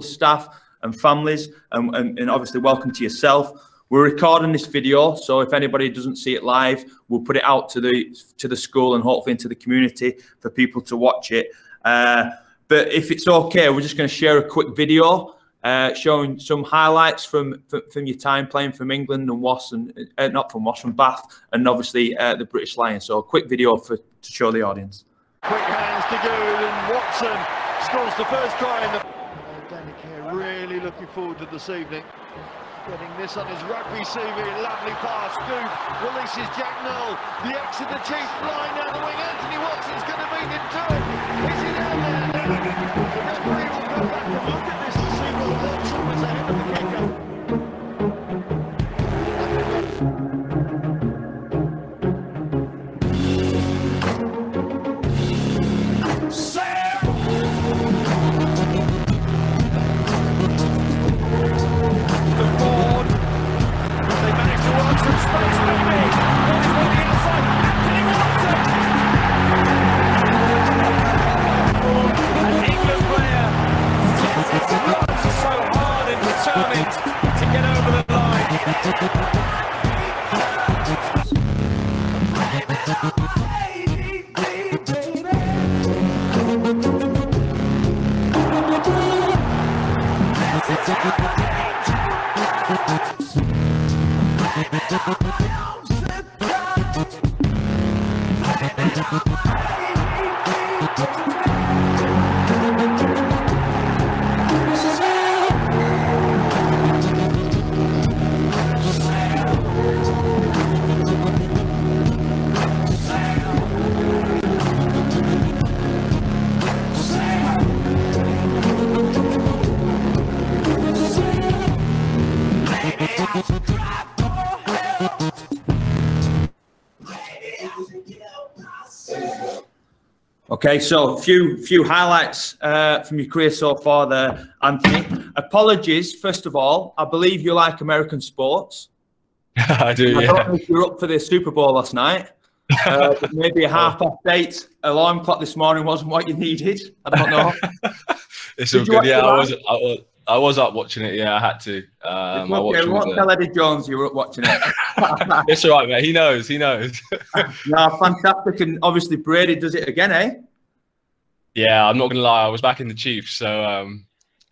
staff and families, and obviously welcome to yourself. We're recording this video, so if anybody doesn't see it live, we'll put it out to the school and hopefully into the community for people to watch it. But if it's okay, we're just going to share a quick video showing some highlights from your time playing from England and from Bath, and obviously the British Lions. So a quick video to show the audience. Quick hands to Good, and Watson scores the first try in the... Danica really looking forward to this evening. Getting this on his rugby CV, lovely pass, Good releases Jack Null, the Exeter chief flying down the wing, Anthony Watson's going to beat him to it. Is he down there? The referee will go back and look at this to see what Watson was ahead of the kicker. Spence, maybe. What is on the inside? Anthony Watson. An England player runs so hard and determined to get over the line. Okay, so a few highlights from your career so far there, Anthony. Apologies, first of all. I believe you like American sports. I do, I don't know if you were up for the Super Bowl last night. But maybe a 8:30 alarm clock this morning wasn't what you needed. I don't know. It's all good. Yeah, I was up watching it. Yeah, I had to. We won't tell Eddie Jones you were up watching it. It's all right, mate. He knows. No, fantastic. And obviously Brady does it again, eh? Yeah, I'm not going to lie. I was back in the Chiefs. So,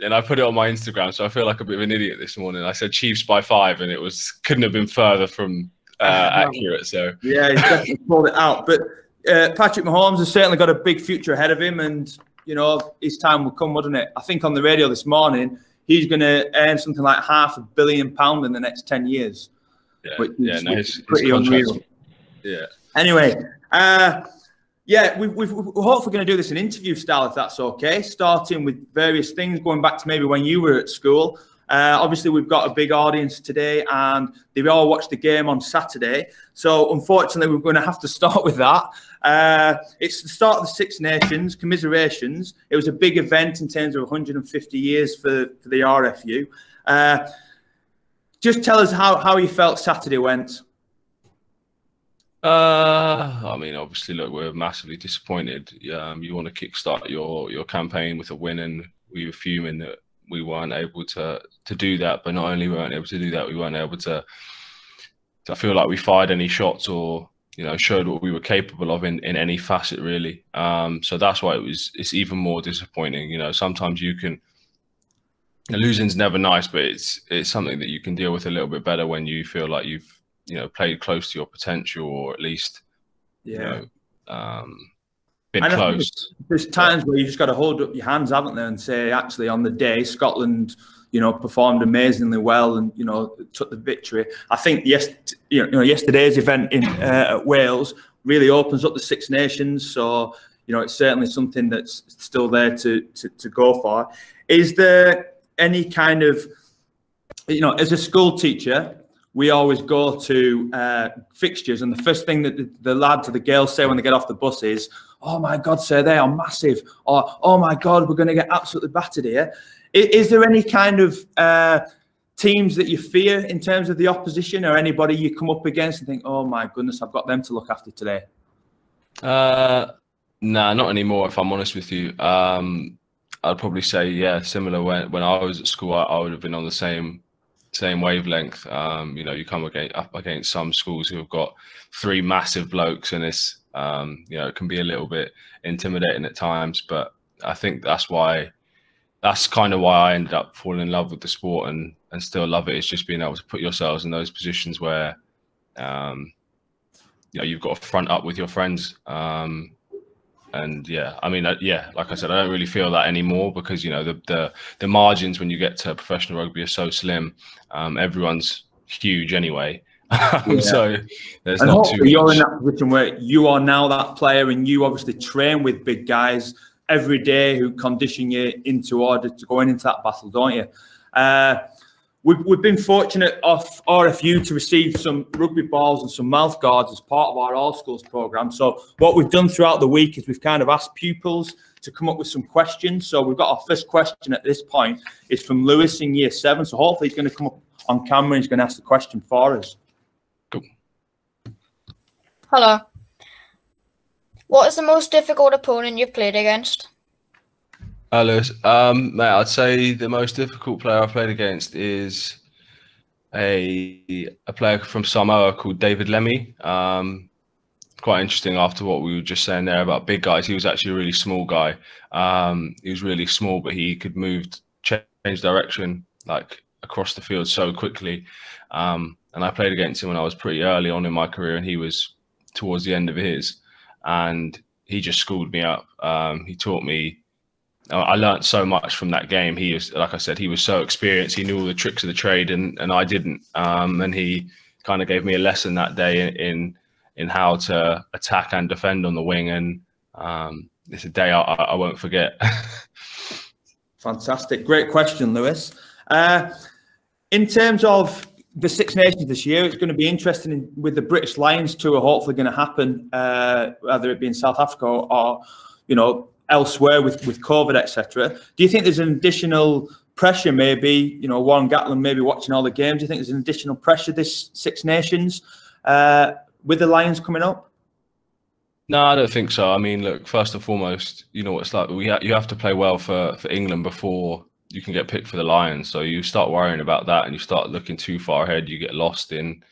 and I put it on my Instagram. So I feel like a bit of an idiot this morning. I said Chiefs by 5 and it couldn't have been further from accurate. So yeah, he's definitely pulled it out. But Patrick Mahomes has certainly got a big future ahead of him. And, you know, his time will come, wouldn't it? I think on the radio this morning, he's going to earn something like £500 million in the next 10 years. Yeah, which his pretty unreal. Yeah. Anyway, yeah, we're hopefully going to do this in interview style, if that's okay, starting with various things, going back to maybe when you were at school. Obviously, we've got a big audience today, and they all watched the game on Saturday. So, unfortunately, we're going to have to start with that. It's the start of the Six Nations, commiserations. It was a big event in terms of 150 years for the RFU. Just tell us how you felt Saturday went. I mean, obviously, look, we're massively disappointed. You want to kickstart your campaign with a win, and we were fuming that we weren't able to do that. But not only weren't able to do that, we weren't able to feel like we fired any shots or, you know, showed what we were capable of in any facet, really. So that's why it's even more disappointing. You know, sometimes losing's never nice, but it's something that you can deal with a little bit better when you feel like you've, you know, played close to your potential, or at least, you know, been close. There's times where you just got to hold up your hands, haven't there, and say, actually, on the day, Scotland, you know, performed amazingly well and, you know, took the victory. I think yesterday's event at Wales really opens up the Six Nations. So, you know, it's certainly something that's still there to go for. Is there any kind of, you know, as a school teacher, we always go to fixtures, and the first thing that the lads or the girls say when they get off the bus is, "Oh my God, sir, they are massive," or "Oh my God, we're going to get absolutely battered here." Is there any kind of teams that you fear in terms of the opposition, or anybody you come up against and think, "Oh my goodness, I've got them to look after today"? Nah, not anymore, if I'm honest with you. I'd probably say, yeah, similar. When I was at school, I would have been on the same wavelength. You know, you come up against some schools who have got 3 massive blokes, and it's you know, it can be a little bit intimidating at times. But I think that's kind of why I ended up falling in love with the sport and still love it. It's just being able to put yourselves in those positions where you know, you've got to front up with your friends. And yeah, I mean, yeah, like I said, I don't really feel that anymore because, you know, the margins when you get to professional rugby are so slim. Everyone's huge anyway. Yeah. So there's And not hopefully too you're much. in that position where you are now that player, and you obviously train with big guys every day who condition you into order to go into that battle, don't you? We've been fortunate off RFU to receive some rugby balls and some mouth guards as part of our All Schools programme. So what we've done throughout the week is we've kind of asked pupils to come up with some questions. So we've got our first question at this point. It's from Lewis in Year 7. So hopefully he's going to come up on camera and he's going to ask the question for us. Cool. Hello. What is the most difficult opponent you've played against? Lewis, mate, I'd say the most difficult player I've played against is a player from Samoa called David Lemmy. Quite interesting after what we were just saying there about big guys. He was actually a really small guy. He was really small, but he could change direction like across the field so quickly. And I played against him when I was pretty early on in my career, and he was towards the end of his. And he just schooled me up. He taught me. I learned so much from that game. He was, like I said, he was so experienced. He knew all the tricks of the trade, and I didn't. And he kind of gave me a lesson that day in how to attack and defend on the wing. And it's a day I won't forget. Fantastic. Great question, Lewis. In terms of the Six Nations this year, it's going to be interesting with the British Lions tour hopefully going to happen, whether it be in South Africa or, you know, elsewhere with COVID, etc. Do you think there's an additional pressure, maybe, you know, Warren Gatland maybe watching all the games? Do you think there's an additional pressure this Six Nations with the Lions coming up? No, I don't think so. I mean, look, first and foremost, you know what it's like. You have to play well for England before you can get picked for the Lions. So you start worrying about that and you start looking too far ahead. You get lost in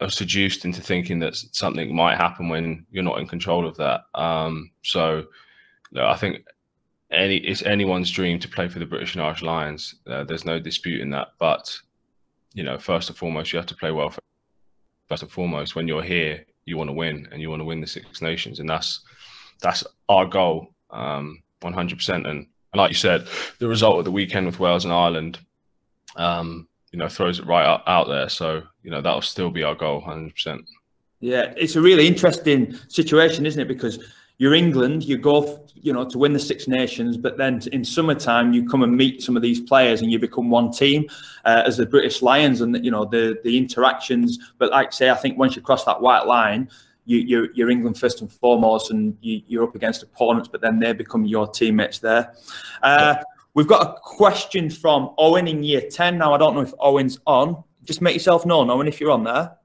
or seduced into thinking that something might happen when you're not in control of that. So I think it's anyone's dream to play for the British and Irish Lions. There's no dispute in that. But, you know, first and foremost, you have to play well. First and foremost, when you're here, you want to win, and you want to win the Six Nations. And that's our goal, 100%. And like you said, the result of the weekend with Wales and Ireland, you know, throws it right out there. So, you know, that'll still be our goal, 100%. Yeah, it's a really interesting situation, isn't it? Because you're England, you go, you know, to win the Six Nations, but then in summertime you come and meet some of these players and you become one team as the British Lions, and you know the interactions. But like I say, I think once you cross that white line, you're England first and foremost, and you're up against opponents, but then they become your teammates there. We've got a question from Owen in Year 10. Now, I don't know if Owen's on. Just make yourself known, Owen, if you're on there.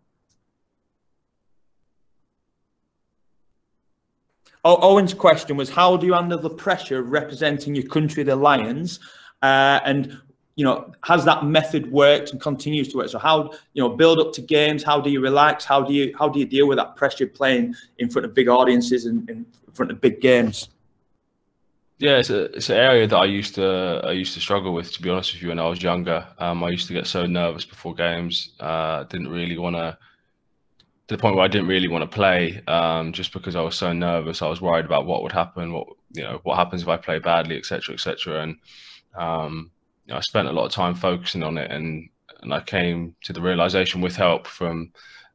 Owen's question was, how do you handle the pressure of representing your country, the Lions? And, you know, has that method worked and continues to work? So how, you know, build up to games, how do you relax? How do you deal with that pressure playing in front of big audiences and in front of big games? Yeah, it's an area that I used to struggle with, to be honest with you, when I was younger. I used to get so nervous before games. Didn't really want to the point where I didn't really want to play, just because I was so nervous. I was worried about what would happen, what happens if I play badly, etc., etc. And you know, I spent a lot of time focusing on it, and I came to the realization, with help from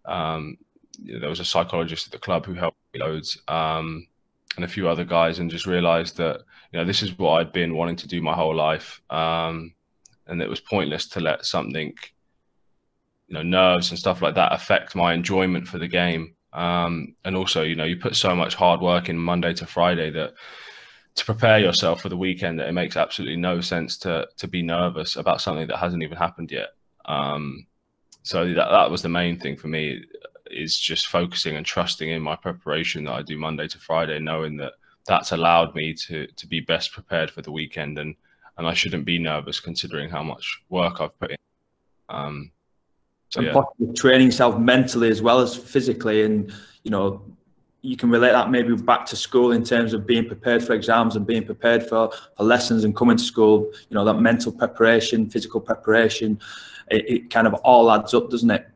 there was a psychologist at the club who helped me loads, and a few other guys, and just realized that, you know, this is what I'd been wanting to do my whole life, and it was pointless to let something, you know, nerves and stuff like that affect my enjoyment for the game. And also, you know, you put so much hard work in Monday to Friday that to prepare yourself for the weekend, that it makes absolutely no sense to be nervous about something that hasn't even happened yet. So that was the main thing for me, is just focusing and trusting in my preparation that I do Monday to Friday, knowing that that's allowed me to be best prepared for the weekend, and I shouldn't be nervous considering how much work I've put in. So and yeah, possibly training yourself mentally as well as physically, and you can relate that maybe back to school in terms of being prepared for exams and being prepared for lessons and coming to school. That mental preparation, physical preparation, it kind of all adds up, doesn't it?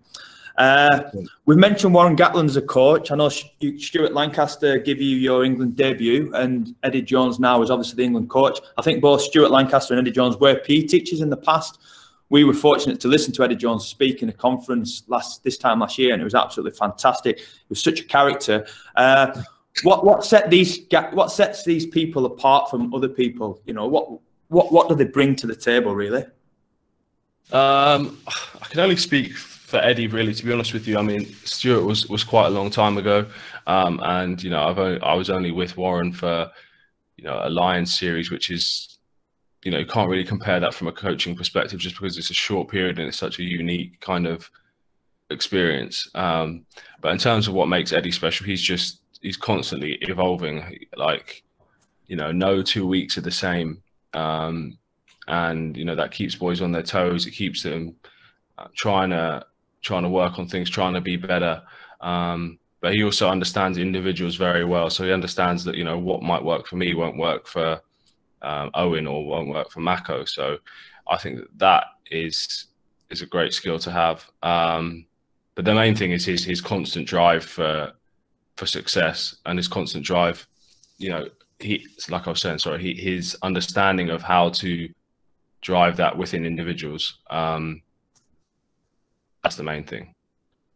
We've mentioned Warren Gatland as a coach. I know Stuart Lancaster gave you your England debut, and Eddie Jones now is obviously the England coach. I think both Stuart Lancaster and Eddie Jones were PE teachers in the past. We were fortunate to listen to Eddie Jones speak in a conference this time last year, and it was absolutely fantastic. He was such a character. What sets these people apart from other people? What do they bring to the table, really? I can only speak for Eddie, really, to be honest with you. I mean, Stuart was quite a long time ago, and I was only with Warren for a Lions series, which is you can't really compare that from a coaching perspective, just because it's a short period and it's such a unique kind of experience. But in terms of what makes Eddie special, he's constantly evolving. Like no 2 weeks are the same, and that keeps boys on their toes. It keeps them trying to work on things, trying to be better. But he also understands individuals very well, so he understands that what might work for me won't work for Owen or won't work for Mako. So I think that is a great skill to have. But the main thing is his constant drive for success, and his constant drive. Like I was saying, sorry, his understanding of how to drive that within individuals. That's the main thing.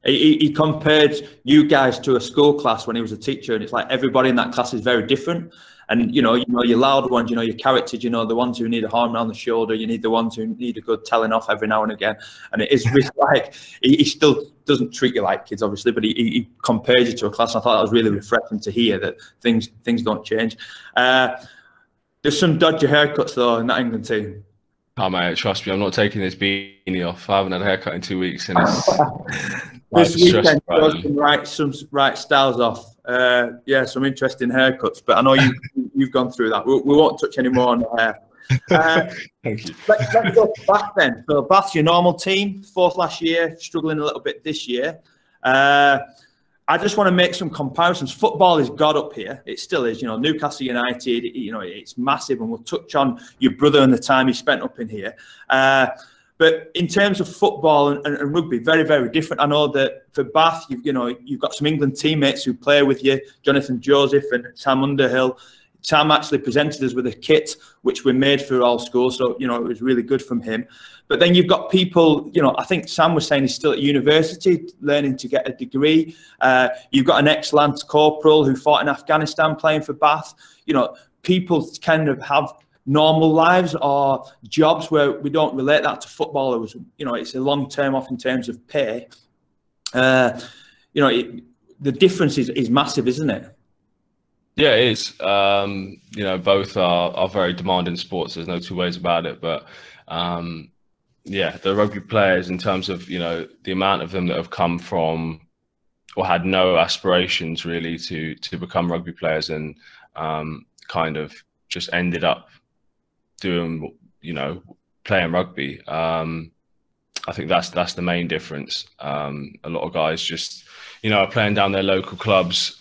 He compared you guys to a school class when he was a teacher, and it's like everybody in that class is very different. And your loud ones, your characters, the ones who need a arm around the shoulder, you need the ones who need a good telling off every now and again. And it is really like he still doesn't treat you like kids, obviously, but he compares you to a class. And I thought that was really refreshing to hear that things don't change. There's some dodgy haircuts though in that England team. Oh mate, trust me, I'm not taking this beanie off. I haven't had a haircut in 2 weeks, and it's this weekend some right styles off. Yeah, some interesting haircuts, but I know you've gone through that. We won't touch any more on the hair. Thank you. Let's go to Bath then. So Bath's your normal team, fourth last year, struggling a little bit this year. I just want to make some comparisons. Football is God up here. It still is. Newcastle United, it's massive, and we'll touch on your brother and the time he spent up in here. But in terms of football and rugby, very, very different. I know that for Bath, you've got some England teammates who play with you, Jonathan Joseph and Sam Underhill. Sam actually presented us with a kit which we made for all schools, so it was really good from him. But then you've got people, I think Sam was saying he's still at university learning to get a degree. You've got an ex-Lance Corporal who fought in Afghanistan playing for Bath. People kind of have normal lives or jobs where we don't relate that to football. It's a long term off in terms of pay. The difference is massive, isn't it? Yeah, it is. Both are very demanding sports. There's no two ways about it. But yeah, the rugby players, in terms of the amount of them that have come from or had no aspirations really to become rugby players, and kind of just ended up doing playing rugby. I think that's the main difference. A lot of guys just are playing down their local clubs,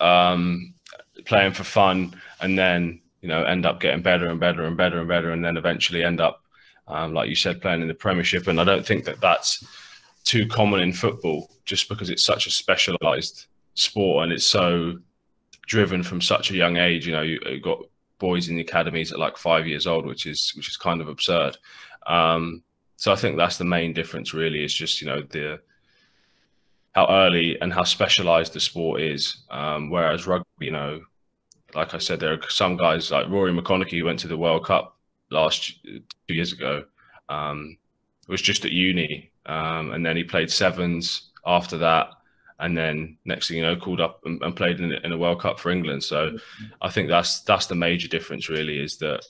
playing for fun, and then end up getting better and better and better and better, and then eventually end up like you said, playing in the Premiership. And I don't think that that's too common in football, just because it's such a specialised sport and it's so driven from such a young age. You've got boys in the academies at like 5 years old, which is kind of absurd. So I think that's the main difference really, is just how early and how specialised the sport is. Whereas rugby, like I said, there are some guys like Rory McConaughey, who went to the World Cup 2 years ago, was just at uni, and then he played sevens after that, and then next thing you know, called up and played in a World Cup for England. So I think that's the major difference really, is that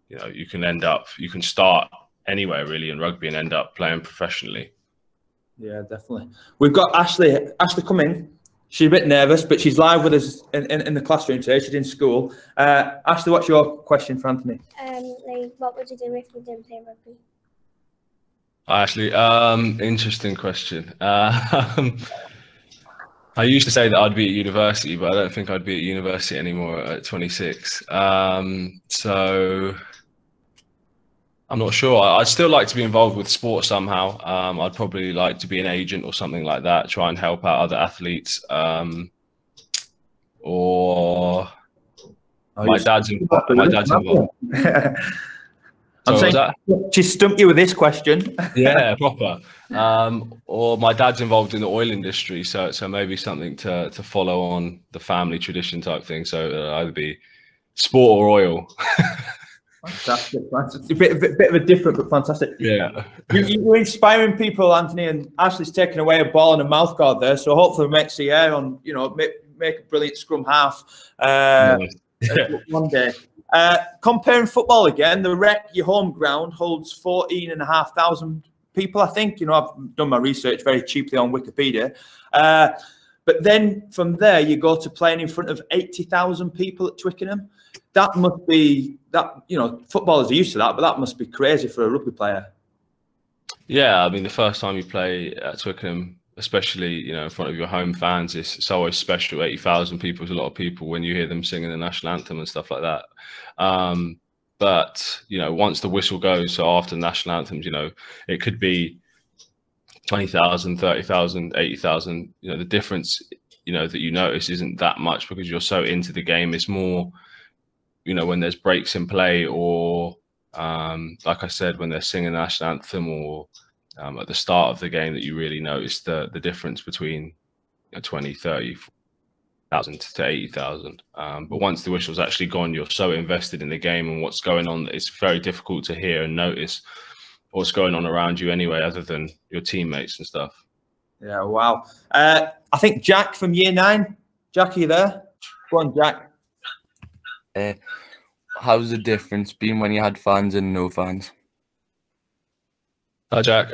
you can start anywhere really in rugby and end up playing professionally. Yeah, definitely. We've got Ashley. Ashley, come in. She's a bit nervous, but she's live with us in the classroom today. She's in school. Ashley, what's your question for Anthony? Like, what would you do if you didn't play rugby? Actually, interesting question. I used to say that I'd be at university, but I don't think I'd be at university anymore at 26. So I'm not sure. I'd still like to be involved with sport somehow. I'd probably like to be an agent or something like that, try and help out other athletes. Or my dad's involved. I'm saying she stumped you with this question. Yeah, proper. Or my dad's involved in the oil industry, so maybe something to follow on the family tradition type thing. So either be sport or oil. Fantastic. A bit of a different but fantastic. Yeah. You're inspiring people, Anthony, and Ashley's taken away a ball and a mouth guard there. So hopefully next year on, make a brilliant scrum half one day. Comparing football again, the Rec, your home ground, holds 14,500 people, I think. I've done my research very cheaply on Wikipedia. But then from there, you go to playing in front of 80,000 people at Twickenham. That must be, footballers are used to that, but that must be crazy for a rugby player. Yeah, I mean, the first time you play at Twickenham, especially, in front of your home fans, it's always special. 80,000 people is a lot of people when you hear them singing the national anthem and stuff like that. But, once the whistle goes, so after the national anthems, it could be 20,000, 30,000, 80,000. The difference, that you notice isn't that much because you're so into the game. It's more, when there's breaks in play or, like I said, when they're singing the national anthem or at the start of the game that you really notice the difference between 20, 30,000 to 80,000. But once the whistle's actually gone, you're so invested in the game and what's going on that it's very difficult to hear and notice what's going on around you anyway, other than your teammates and stuff. Yeah, wow. I think Jack from Year 9. Jack, are you there? Go on, Jack. How's the difference been when you had fans and no fans? Hi, Jack.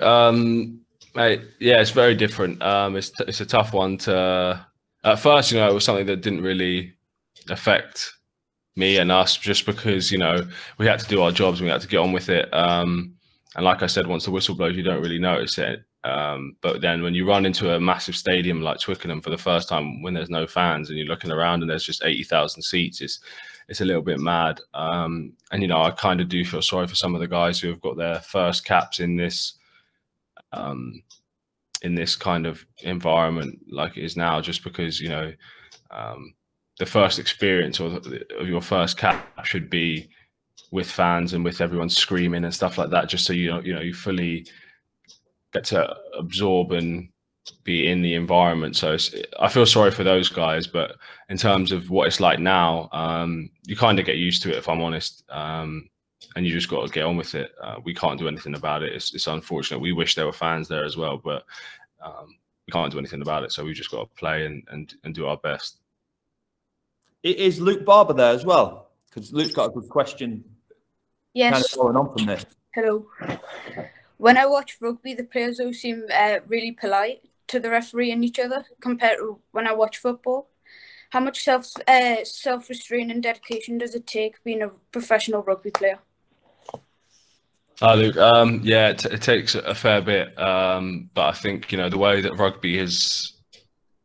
Mate, yeah, it's very different. It's a tough one to. At first, it was something that didn't really affect me and us, just because we had to do our jobs and we had to get on with it. And like I said, once the whistle blows, you don't really notice it. But then when you run into a massive stadium like Twickenham for the first time, when there's no fans and you're looking around and there's just 80,000 seats, it's a little bit mad. And I kind of do feel sorry for some of the guys who have got their first caps in this kind of environment like it is now, just because the first experience of your first cap should be with fans and with everyone screaming and stuff like that, just so you fully get to absorb and be in the environment. So I feel sorry for those guys, but in terms of what it's like now, you kind of get used to it, if I'm honest, and you just got to get on with it. We can't do anything about it. It's unfortunate. We wish there were fans there as well, but we can't do anything about it. So we just got to play and do our best. Is Luke Barber there as well? Because Luke's got a good question. Yes. Kind of going on from this. Hello. When I watch rugby, the players all seem really polite to the referee and each other compared to when I watch football. How much self-restraint and dedication does it take being a professional rugby player? Hi, Luke. Yeah, it takes a fair bit. But I think, the way that rugby is,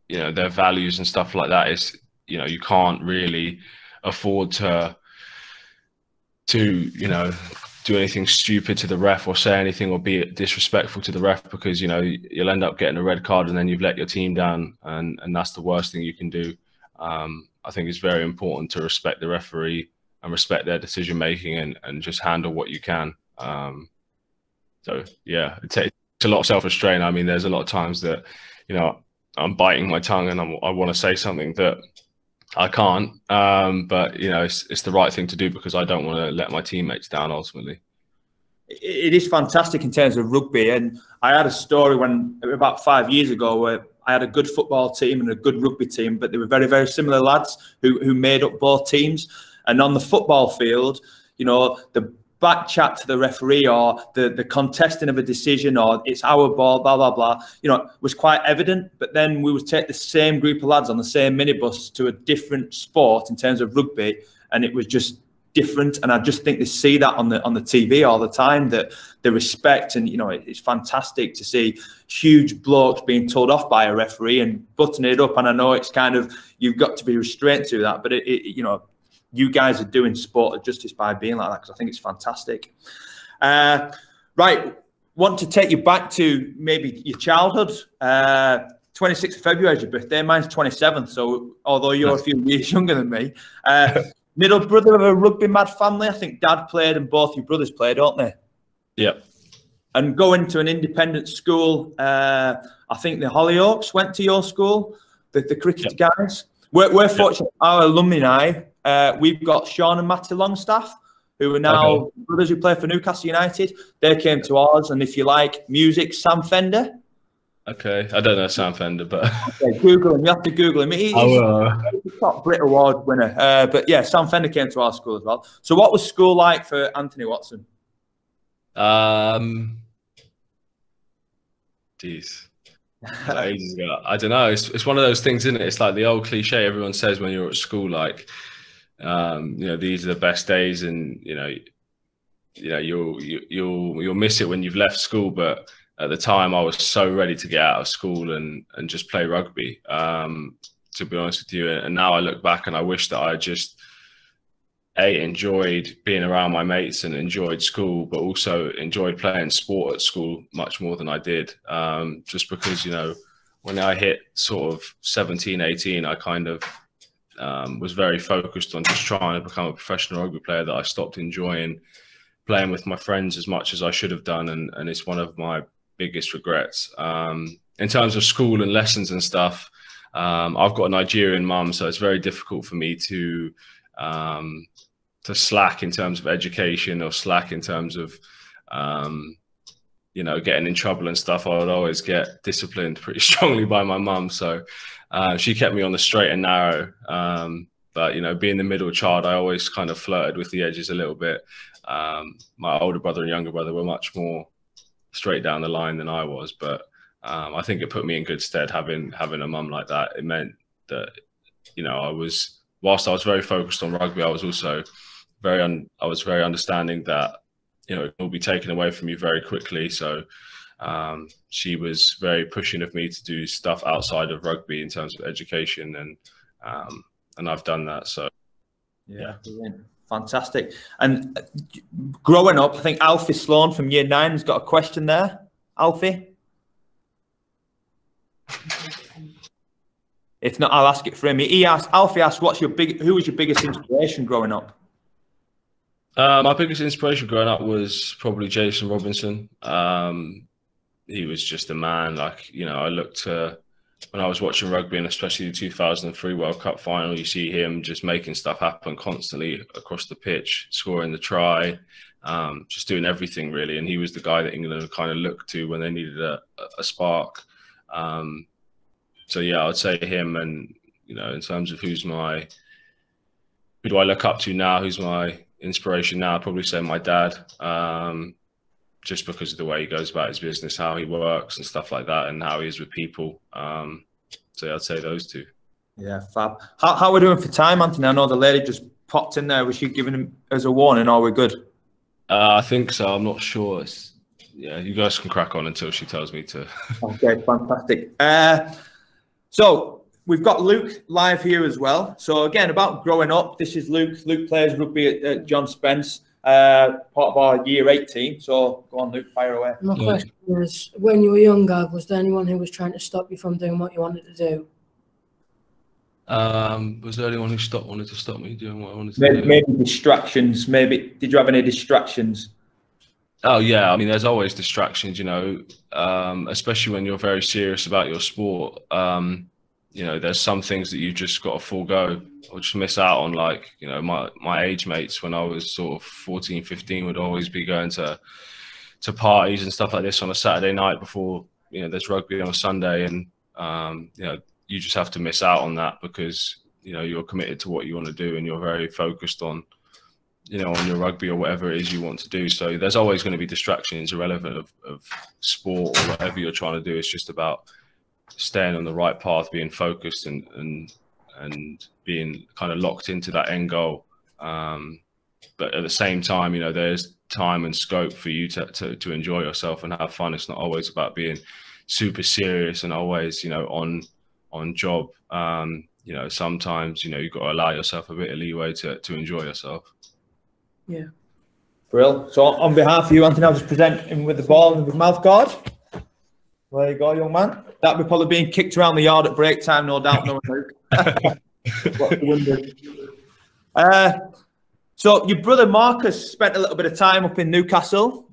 their values and stuff like that is, you can't really afford to do anything stupid to the ref or say anything or be disrespectful to the ref, because you'll end up getting a red card and then you've let your team down, and that's the worst thing you can do. I think it's very important to respect the referee and respect their decision making and just handle what you can. So yeah, it takes a lot of self-restraint. I mean, there's a lot of times that I'm biting my tongue and I want to say something that I can't, but it's the right thing to do because I don't want to let my teammates down ultimately. It is fantastic in terms of rugby, and I had a story about 5 years ago where I had a good football team and a good rugby team, but they were very, very similar lads who made up both teams. And on the football field, the back chat to the referee or the contesting of a decision or it's our ball, blah, blah, blah, you know, was quite evident. But then we would take the same group of lads on the same minibus to a different sport in terms of rugby, and it was just different. And I just think they see that on the TV all the time, that the respect, and, you know, it's fantastic to see huge blokes being told off by a referee and buttoning it up. And I know it's kind of, you've got to be restrained to that, but you know, you guys are doing sport justice by being like that, because I think it's fantastic. Right, want to take you back to maybe your childhood. 26th of February is your birthday. Mine's 27th, so although you're a few years younger than me. Middle brother of a rugby mad family. I think Dad played and both your brothers played, don't they? Yep. And going to an independent school, I think the Hollyoaks went to your school, the cricket guys. We're fortunate, our alumni, we've got Sean and Matty Longstaff, who are now brothers who play for Newcastle United. They came to ours, and if you like music, Sam Fender. Okay, I don't know Sam Fender, but okay, Google him. You have to Google him. He's a top Brit Award winner. But yeah, Sam Fender came to our school as well. So what was school like for Anthony Watson? Geez. Ages ago. I don't know. It's one of those things, isn't it? It's like the old cliche everyone says when you're at school, like, you know, these are the best days, and you know, you'll miss it when you've left school. But at the time, I was so ready to get out of school and just play rugby. To be honest with you, and now I look back and I wish that I just enjoyed being around my mates and enjoyed school, but also enjoyed playing sport at school much more than I did. Just because, you know, when I hit sort of 17, 18, I kind of was very focused on just trying to become a professional rugby player, that I stopped enjoying playing with my friends as much as I should have done. And it's one of my biggest regrets. In terms of school and lessons and stuff, I've got a Nigerian mum, so it's very difficult for me to slack in terms of education, or slack in terms of, you know, getting in trouble and stuff. I would always get disciplined pretty strongly by my mum. So she kept me on the straight and narrow. But, you know, being the middle child, I always kind of flirted with the edges a little bit. My older brother and younger brother were much more straight down the line than I was. But I think it put me in good stead having a mum like that. It meant that, you know, whilst I was very focused on rugby, I was also very understanding that, you know, it will be taken away from you very quickly. So she was very pushing of me to do stuff outside of rugby in terms of education, and I've done that. So yeah. Brilliant. Fantastic. And growing up, I think Alfie Sloan from Year 9 has got a question there. Alfie? If not, I'll ask it for him. Alfie asked, who was your biggest inspiration growing up? My biggest inspiration growing up was probably Jason Robinson. He was just a man. Like, you know, I looked to, when I was watching rugby, and especially the 2003 World Cup final, you see him just making stuff happen constantly across the pitch, scoring the try, just doing everything really. And he was the guy that England would kind of look to when they needed a spark. So yeah, I would say him. And, you know, in terms of who do I look up to now, who's my inspiration now, I'd probably say my dad, just because of the way he goes about his business, how he works and stuff like that, and how he is with people. So yeah, I'd say those two. Yeah, fab. How are we doing for time, Anthony? I know the lady just popped in there. Was she giving him as a warning, or are we good? I think so. I'm not sure. Yeah, you guys can crack on until she tells me to. Okay, fantastic. So we've got Luke live here as well. So again, about growing up, this is Luke. Luke plays rugby at John Spence, part of our Year 8 team. So go on, Luke, fire away. My question is, when you were younger, was there anyone who was trying to stop you from doing what you wanted to do? Was there anyone who wanted to stop me doing what I wanted to do? Maybe distractions. Maybe, did you have any distractions? Oh yeah, I mean, there's always distractions, you know, especially when you're very serious about your sport. You know, there's some things that you just got to forego or just miss out on. Like, you know, my age mates when I was sort of 14, 15 would always be going to parties and stuff like this on a Saturday night before, you know, there's rugby on a Sunday. And, you know, you just have to miss out on that because, you know, you're committed to what you want to do and you're very focused on you know, on your rugby or whatever it is you want to do. So there's always going to be distractions irrelevant of sport or whatever you're trying to do. It's just about staying on the right path, being focused and being kind of locked into that end goal. But at the same time, you know, there's time and scope for you to enjoy yourself and have fun. It's not always about being super serious and always, you know, on job. You know, sometimes, you know, you've got to allow yourself a bit of leeway to enjoy yourself. Yeah. Brill. So on behalf of you, Anthony, I'll just present him with the ball and the mouth guard. There you go, young man. That'll be probably being kicked around the yard at break time, no doubt. No So your brother Marcus spent a little bit of time up in Newcastle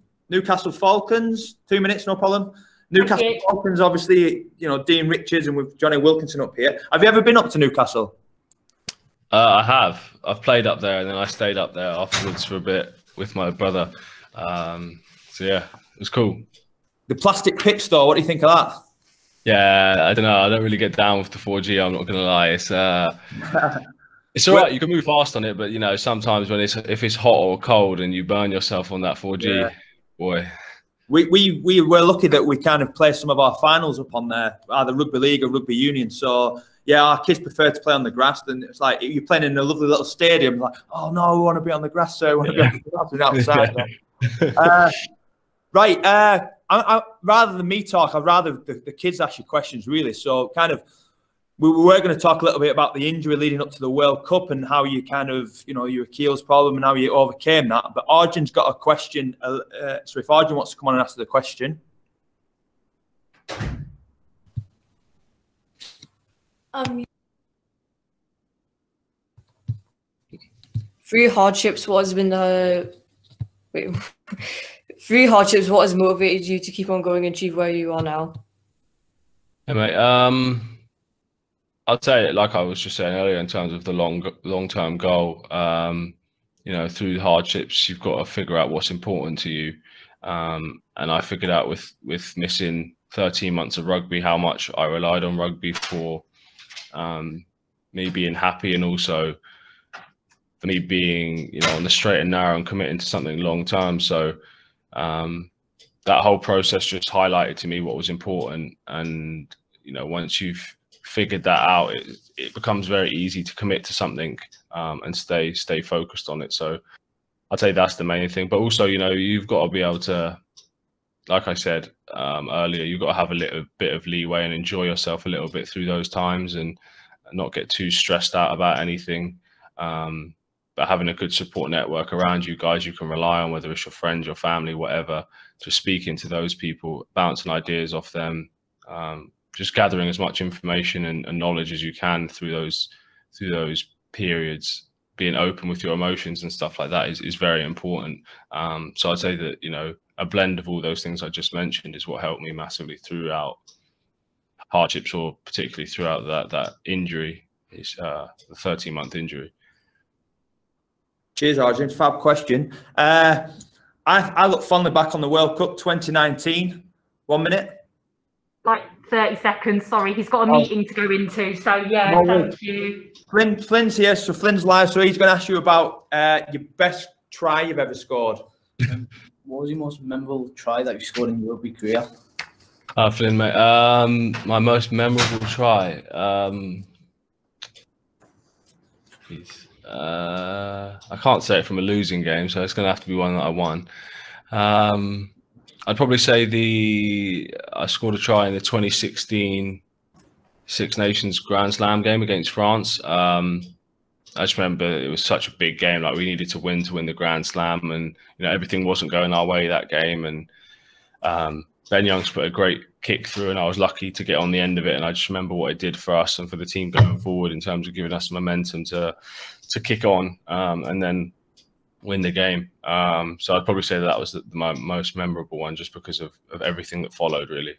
Falcons. 2 minutes, no problem. Newcastle Falcons, obviously, you know, Dean Richards and with Johnny Wilkinson up here. Have you ever been up to Newcastle? I have. I've played up there and then I stayed up there afterwards for a bit with my brother. So yeah, it was cool. The plastic pitch though, what do you think of that? Yeah, I don't know. I don't really get down with the 4G, I'm not going to lie. It's all right. You can move fast on it, but, you know, sometimes when if it's hot or cold and you burn yourself on that 4G, boy. We were lucky that we kind of played some of our finals up on there, either rugby league or rugby union. So yeah, our kids prefer to play on the grass. Then it's like you're playing in a lovely little stadium. Like, oh no, we want to be on the grass, sir. We want to be on the grass and outside. Right. I rather than me talk, I'd rather the kids ask you questions, really. So kind of, we were going to talk a little bit about the injury leading up to the World Cup and how you kind of, you know, your Achilles problem and how you overcame that. But Arjun's got a question. So if Arjun wants to come on and ask the question. Through hardships, what has been the... Wait. Through hardships, what has motivated you to keep on going and achieve where you are now? Hey, mate. I'd say, like I was just saying earlier, in terms of the long-term goal, you know, through hardships, you've got to figure out what's important to you. And I figured out with missing 13 months of rugby, how much I relied on rugby for me being happy, and also for me being, you know, on the straight and narrow and committing to something long-term. So that whole process just highlighted to me what was important. And, you know, once you've figured that out, it becomes very easy to commit to something and stay focused on it. So I'd say that's the main thing. But also, you know, you've got to be able to, like I said earlier, you've got to have a little bit of leeway and enjoy yourself a little bit through those times and not get too stressed out about anything. But having a good support network around you guys you can rely on, whether it's your friends, your family, whatever, just speaking to those people, bouncing ideas off them, just gathering as much information and knowledge as you can through those periods, being open with your emotions and stuff like that is very important. So I'd say that, you know, a blend of all those things I just mentioned is what helped me massively throughout hardships, or particularly throughout that injury, is the 13-month injury. Cheers, Arjun. Fab question. I look fondly back on the World Cup 2019. 1 minute. Like 30 seconds. Sorry, he's got a meeting to go into. So yeah, thank you. Flynn's here, so Flynn's live. So he's going to ask you about your best try you've ever scored. What was your most memorable try that you scored in your rugby career? Flynn, mate. My most memorable try. I can't say it from a losing game, so it's going to have to be one that I won. I'd probably say I scored a try in the 2016 Six Nations Grand Slam game against France. I just remember it was such a big game. Like, we needed to win the Grand Slam, and, you know, everything wasn't going our way that game. And Ben Youngs put a great kick through, and I was lucky to get on the end of it. And I just remember what it did for us and for the team going forward in terms of giving us momentum to kick on and then win the game. So I'd probably say that was my most memorable one, just because of everything that followed, really.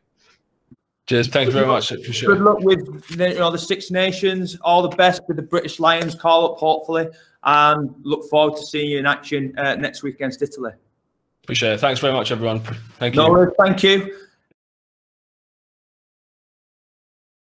Cheers. Thank you very much. For sure. Good luck with the Six Nations. All the best with the British Lions call-up, hopefully. And look forward to seeing you in action next week against Italy. Appreciate it. Thanks very much, everyone. Thank you. No worries. Thank you.